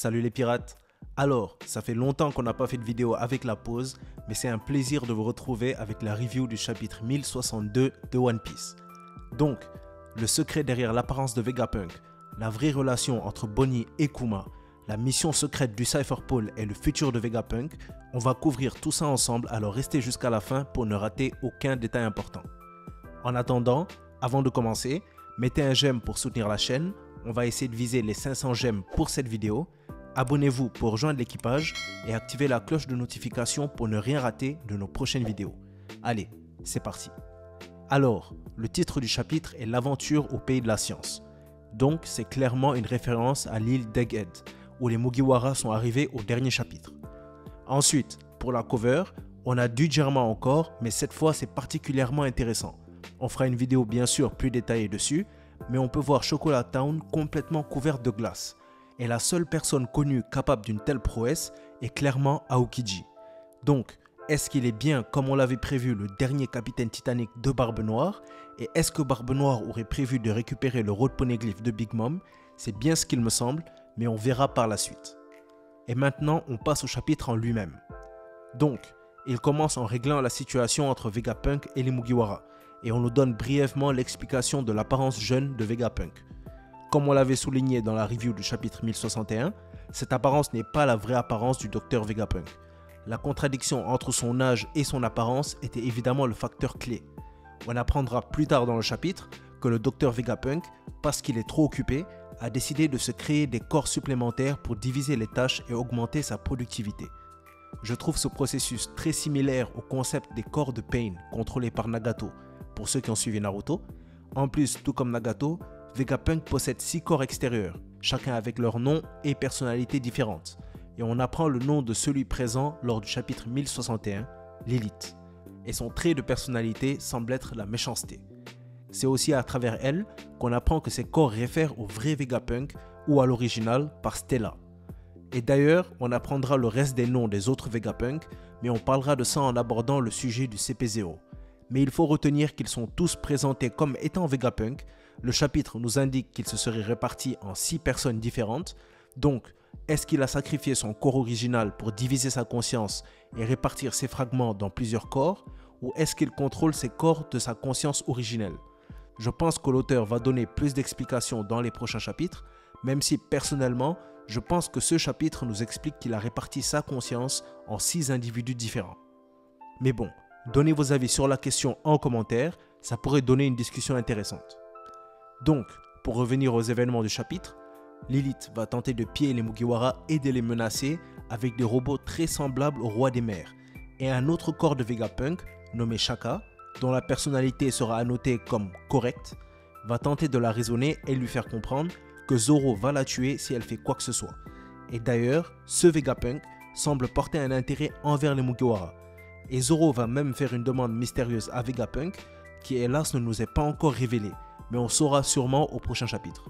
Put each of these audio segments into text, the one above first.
Salut les pirates. Alors, ça fait longtemps qu'on n'a pas fait de vidéo avec la pause, mais c'est un plaisir de vous retrouver avec la review du chapitre 1062 de One Piece. Donc, le secret derrière l'apparence de Vegapunk, la vraie relation entre Bonnie et Kuma, la mission secrète du Cypher Pole et le futur de Vegapunk, on va couvrir tout ça ensemble, alors restez jusqu'à la fin pour ne rater aucun détail important. En attendant, avant de commencer, mettez un j'aime pour soutenir la chaîne, on va essayer de viser les 500 j'aime pour cette vidéo. Abonnez-vous pour rejoindre l'équipage et activez la cloche de notification pour ne rien rater de nos prochaines vidéos. Allez, c'est parti. Alors, le titre du chapitre est l'aventure au pays de la science. Donc, c'est clairement une référence à l'île d'Egghead, où les Mugiwara sont arrivés au dernier chapitre. Ensuite, pour la cover, on a du Germa encore, mais cette fois c'est particulièrement intéressant. On fera une vidéo bien sûr plus détaillée dessus, mais on peut voir Chocolat Town complètement couverte de glace. Et la seule personne connue capable d'une telle prouesse est clairement Aokiji. Donc, est-ce qu'il est bien comme on l'avait prévu le dernier capitaine Titanic de Barbe Noire? Et est-ce que Barbe Noire aurait prévu de récupérer le Road Poneglyph de Big Mom? C'est bien ce qu'il me semble, mais on verra par la suite. Et maintenant, on passe au chapitre en lui-même. Donc, il commence en réglant la situation entre Vegapunk et les Mugiwara, et on nous donne brièvement l'explication de l'apparence jeune de Vegapunk. Comme on l'avait souligné dans la review du chapitre 1061, cette apparence n'est pas la vraie apparence du docteur Vegapunk. La contradiction entre son âge et son apparence était évidemment le facteur clé. On apprendra plus tard dans le chapitre que le docteur Vegapunk, parce qu'il est trop occupé, a décidé de se créer des corps supplémentaires pour diviser les tâches et augmenter sa productivité. Je trouve ce processus très similaire au concept des corps de Pain contrôlés par Nagato, pour ceux qui ont suivi Naruto. En plus, tout comme Nagato, Vegapunk possède 6 corps extérieurs, chacun avec leur nom et personnalité différentes. Et on apprend le nom de celui présent lors du chapitre 1061, Lilith. Et son trait de personnalité semble être la méchanceté. C'est aussi à travers elle qu'on apprend que ces corps réfèrent au vrai Vegapunk ou à l'original par Stella. Et d'ailleurs, on apprendra le reste des noms des autres Vegapunk, mais on parlera de ça en abordant le sujet du CP0. Mais il faut retenir qu'ils sont tous présentés comme étant Vegapunk. Le chapitre nous indique qu'il se serait réparti en 6 personnes différentes. Donc, est-ce qu'il a sacrifié son corps original pour diviser sa conscience et répartir ses fragments dans plusieurs corps? Ou est-ce qu'il contrôle ses corps de sa conscience originelle? Je pense que l'auteur va donner plus d'explications dans les prochains chapitres, même si personnellement, je pense que ce chapitre nous explique qu'il a réparti sa conscience en 6 individus différents. Mais bon, donnez vos avis sur la question en commentaire, ça pourrait donner une discussion intéressante. Donc, pour revenir aux événements du chapitre, Lilith va tenter de piller les Mugiwara et de les menacer avec des robots très semblables au roi des mers, et un autre corps de Vegapunk, nommé Shaka, dont la personnalité sera annotée comme correcte, va tenter de la raisonner et lui faire comprendre que Zoro va la tuer si elle fait quoi que ce soit. Et d'ailleurs, ce Vegapunk semble porter un intérêt envers les Mugiwara. Et Zoro va même faire une demande mystérieuse à Vegapunk, qui hélas ne nous est pas encore révélée, mais on saura sûrement au prochain chapitre.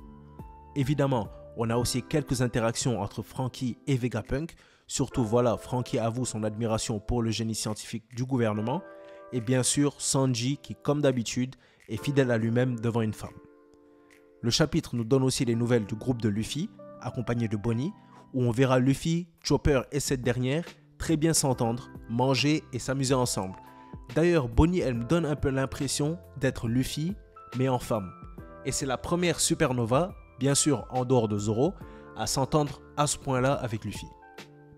Évidemment, on a aussi quelques interactions entre Franky et Vegapunk, surtout voilà, Franky avoue son admiration pour le génie scientifique du gouvernement, et bien sûr Sanji qui, comme d'habitude, est fidèle à lui-même devant une femme. Le chapitre nous donne aussi les nouvelles du groupe de Luffy, accompagné de Bonnie, où on verra Luffy, Chopper et cette dernière très bien s'entendre, manger et s'amuser ensemble. D'ailleurs, Bonnie, elle me donne un peu l'impression d'être Luffy, mais en femme. Et c'est la première supernova, bien sûr en dehors de Zoro, à s'entendre à ce point-là avec Luffy.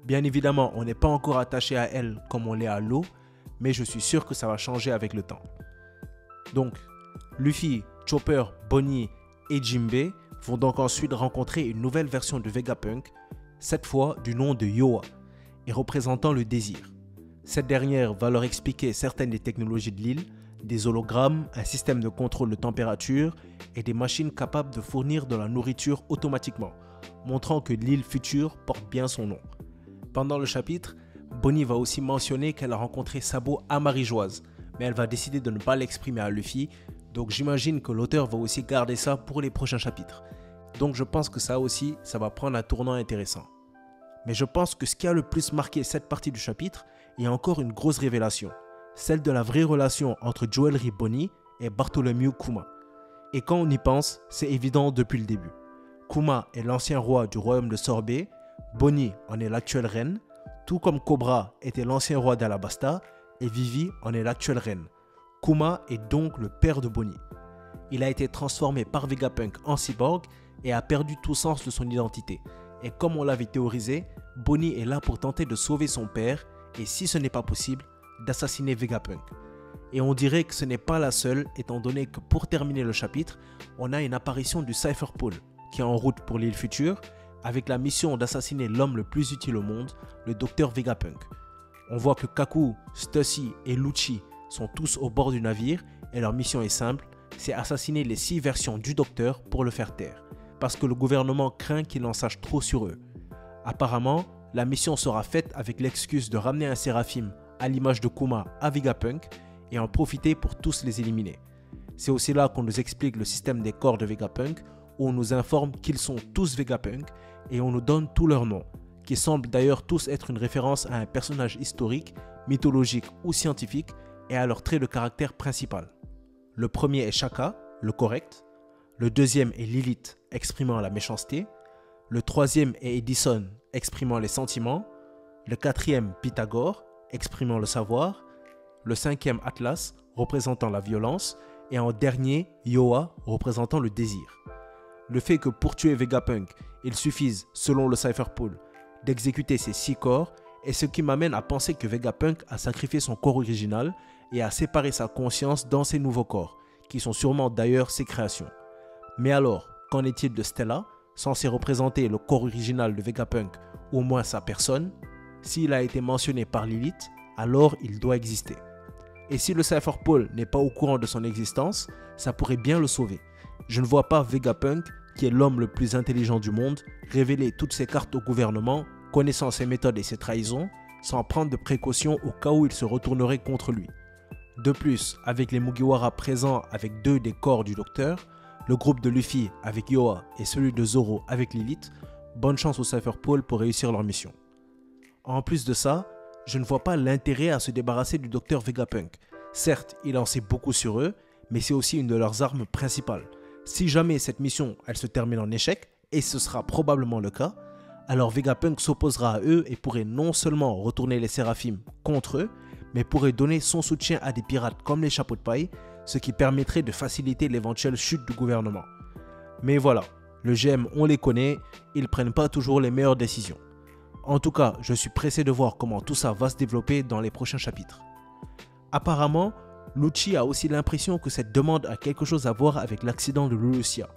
Bien évidemment, on n'est pas encore attaché à elle comme on l'est à l'eau, mais je suis sûr que ça va changer avec le temps. Donc, Luffy, Chopper, Bonnie et Jinbei vont donc ensuite rencontrer une nouvelle version de Vegapunk, cette fois du nom de Yoa, et représentant le désir. Cette dernière va leur expliquer certaines des technologies de l'île, des hologrammes, un système de contrôle de température et des machines capables de fournir de la nourriture automatiquement, montrant que l'île future porte bien son nom. Pendant le chapitre, Bonnie va aussi mentionner qu'elle a rencontré Sabo à Marigeoise, mais elle va décider de ne pas l'exprimer à Luffy, donc j'imagine que l'auteur va aussi garder ça pour les prochains chapitres. Donc je pense que ça aussi, ça va prendre un tournant intéressant. Mais je pense que ce qui a le plus marqué cette partie du chapitre est encore une grosse révélation, celle de la vraie relation entre Joelry Bonnie et Bartholomew Kuma. Et quand on y pense, c'est évident depuis le début. Kuma est l'ancien roi du royaume de Sorbet, Bonnie en est l'actuelle reine, tout comme Cobra était l'ancien roi d'Alabasta et Vivi en est l'actuelle reine. Kuma est donc le père de Bonnie. Il a été transformé par Vegapunk en cyborg et a perdu tout sens de son identité. Et comme on l'avait théorisé, Bonnie est là pour tenter de sauver son père et si ce n'est pas possible, d'assassiner Vegapunk. Et on dirait que ce n'est pas la seule étant donné que pour terminer le chapitre, on a une apparition du Cypher Paul qui est en route pour l'île future avec la mission d'assassiner l'homme le plus utile au monde, le docteur Vegapunk. On voit que Kaku, Stussy et Lucci sont tous au bord du navire et leur mission est simple, c'est assassiner les 6 versions du docteur pour le faire taire, parce que le gouvernement craint qu'il en sache trop sur eux. Apparemment, la mission sera faite avec l'excuse de ramener un Séraphim à l'image de Kuma à Vegapunk et en profiter pour tous les éliminer. C'est aussi là qu'on nous explique le système des corps de Vegapunk, où on nous informe qu'ils sont tous Vegapunk et on nous donne tous leurs noms, qui semblent d'ailleurs tous être une référence à un personnage historique, mythologique ou scientifique et à leur trait de caractère principal. Le premier est Shaka, le correct. Le deuxième est Lilith, exprimant la méchanceté. Le troisième est Edison, exprimant les sentiments. Le quatrième, Pythagore, exprimant le savoir. Le cinquième, Atlas, représentant la violence. Et en dernier, Yoa, représentant le désir. Le fait que pour tuer Vegapunk, il suffise, selon le Cypher Paul, d'exécuter ces 6 corps est ce qui m'amène à penser que Vegapunk a sacrifié son corps original et a séparé sa conscience dans ses nouveaux corps, qui sont sûrement d'ailleurs ses créations. Mais alors, qu'en est-il de Stella, censé représenter le corps original de Vegapunk, ou au moins sa personne? S'il a été mentionné par Lilith, alors il doit exister. Et si le Cypher Paul n'est pas au courant de son existence, ça pourrait bien le sauver. Je ne vois pas Vegapunk, qui est l'homme le plus intelligent du monde, révéler toutes ses cartes au gouvernement, connaissant ses méthodes et ses trahisons, sans prendre de précautions au cas où il se retournerait contre lui. De plus, avec les Mugiwara présents avec 2 des corps du docteur, le groupe de Luffy avec Yoa et celui de Zoro avec Lilith, bonne chance au Cypher Paul pour réussir leur mission. En plus de ça, je ne vois pas l'intérêt à se débarrasser du docteur Vegapunk. Certes, il en sait beaucoup sur eux, mais c'est aussi une de leurs armes principales. Si jamais cette mission elle se termine en échec, et ce sera probablement le cas, alors Vegapunk s'opposera à eux et pourrait non seulement retourner les Séraphim contre eux, mais pourrait donner son soutien à des pirates comme les Chapeaux de Paille, ce qui permettrait de faciliter l'éventuelle chute du gouvernement. Mais voilà, le GM on les connaît, ils prennent pas toujours les meilleures décisions. En tout cas, je suis pressé de voir comment tout ça va se développer dans les prochains chapitres. Apparemment, Lucci a aussi l'impression que cette demande a quelque chose à voir avec l'accident de Lulusia.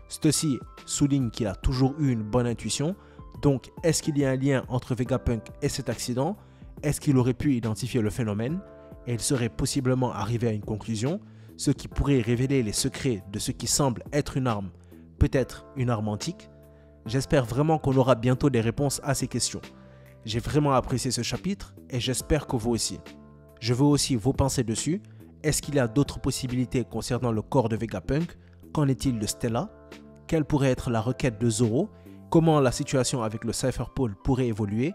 Stussy souligne qu'il a toujours eu une bonne intuition, donc est-ce qu'il y a un lien entre Vegapunk et cet accident? Est-ce qu'il aurait pu identifier le phénomène? Et il serait possiblement arrivé à une conclusion, ce qui pourrait révéler les secrets de ce qui semble être une arme, peut-être une arme antique. J'espère vraiment qu'on aura bientôt des réponses à ces questions. J'ai vraiment apprécié ce chapitre et j'espère que vous aussi. Je veux aussi vos pensées dessus. Est-ce qu'il y a d'autres possibilités concernant le corps de Vegapunk? Qu'en est-il de Stella? Quelle pourrait être la requête de Zoro? Comment la situation avec le Cypher Paul pourrait évoluer?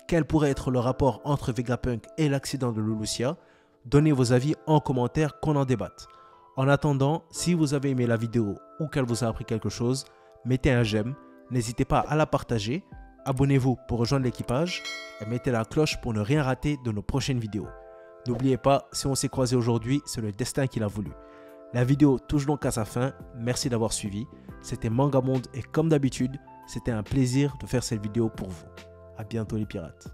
Quel pourrait être le rapport entre Vegapunk et l'accident de Lulusia? Donnez vos avis en commentaire qu'on en débatte. En attendant, si vous avez aimé la vidéo ou qu'elle vous a appris quelque chose, mettez un j'aime, n'hésitez pas à la partager, abonnez-vous pour rejoindre l'équipage et mettez la cloche pour ne rien rater de nos prochaines vidéos. N'oubliez pas, si on s'est croisé aujourd'hui, c'est le destin qui l'a voulu. La vidéo touche donc à sa fin, merci d'avoir suivi. C'était Mangamonde et comme d'habitude, c'était un plaisir de faire cette vidéo pour vous. A bientôt les pirates.